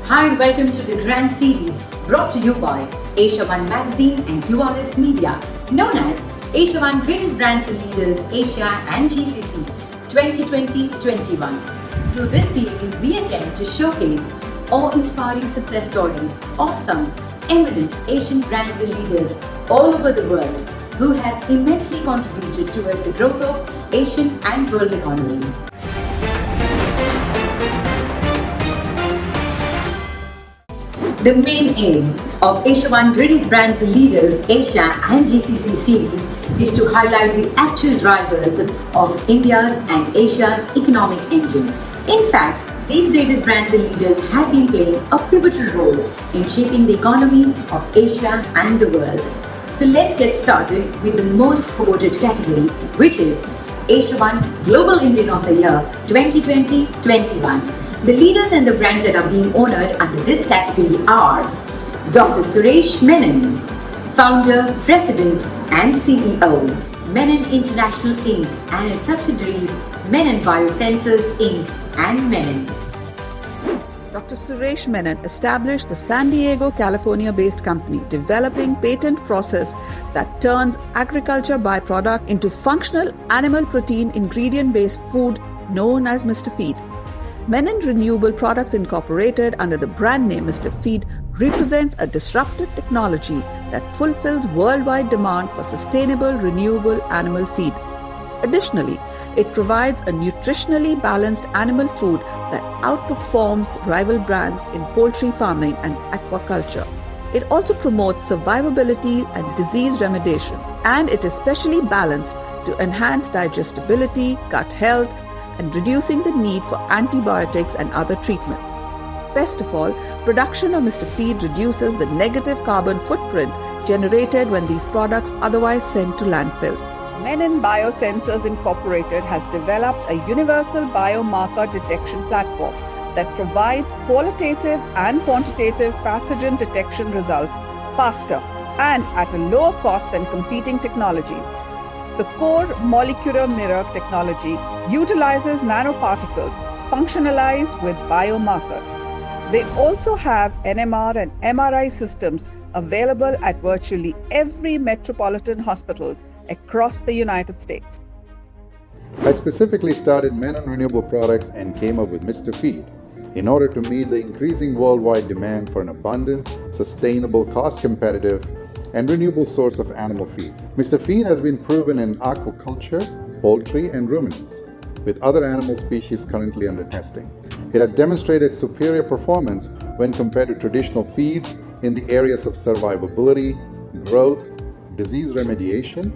Hi and welcome to the Grand Series brought to you by Asia One Magazine and QRS Media, known as Asia One Greatest Brands and Leaders Asia and GCC 2020-21. Through this series, we attempt to showcase awe-inspiring success stories of some eminent Asian brands and leaders all over the world who have immensely contributed towards the growth of Asian and world economy. The main aim of Asia One Greatest Brands and Leaders Asia and GCC series is to highlight the actual drivers of India's and Asia's economic engine. In fact, these greatest brands and leaders have been playing a pivotal role in shaping the economy of Asia and the world. So let's get started with the most coveted category, which is Asia One Global Indian of the Year 2020-21. The leaders and the brands that are being honored under this category are Dr. Suresh Menon, Founder, President and CEO, Menon International Inc. and its subsidiaries Menon Biosensors Inc. and Menon. Dr. Suresh Menon established the San Diego, California-based company developing patent process that turns agriculture byproduct into functional animal protein ingredient-based food known as Mr. Feed. Menon Renewable Products Incorporated under the brand name Mr. Feed represents a disruptive technology that fulfills worldwide demand for sustainable renewable animal feed. Additionally, it provides a nutritionally balanced animal food that outperforms rival brands in poultry farming and aquaculture. It also promotes survivability and disease remediation, and it is specially balanced to enhance digestibility, gut health, and reducing the need for antibiotics and other treatments. Best of all, production of Mr. Feed reduces the negative carbon footprint generated when these products otherwise sent to landfill. Menon Biosensors Incorporated has developed a universal biomarker detection platform that provides qualitative and quantitative pathogen detection results faster and at a lower cost than competing technologies. The core molecular mirror technology utilizes nanoparticles functionalized with biomarkers. They also have NMR and MRI systems available at virtually every metropolitan hospitals across the United States. I specifically started Menon Renewable Products and came up with Mr. Feed in order to meet the increasing worldwide demand for an abundant, sustainable, cost-competitive, and renewable source of animal feed. Mr. Feed has been proven in aquaculture, poultry, and ruminants, with other animal species currently under testing. It has demonstrated superior performance when compared to traditional feeds in the areas of survivability, growth, disease remediation,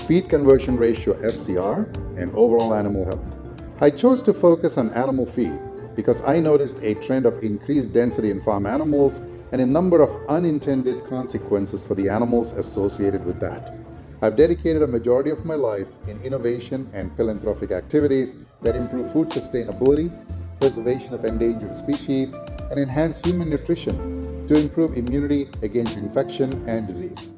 feed conversion ratio FCR, and overall animal health. I chose to focus on animal feed because I noticed a trend of increased density in farm animals and a number of unintended consequences for the animals associated with that. I've dedicated a majority of my life in innovation and philanthropic activities that improve food sustainability, preservation of endangered species, and enhance human nutrition to improve immunity against infection and disease.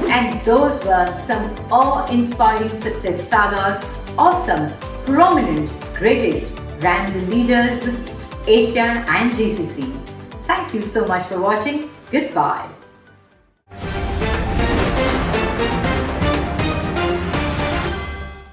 And those were some awe-inspiring success sagas of some prominent greatest brands and leaders, Asia and GCC. Thank you so much for watching. Goodbye.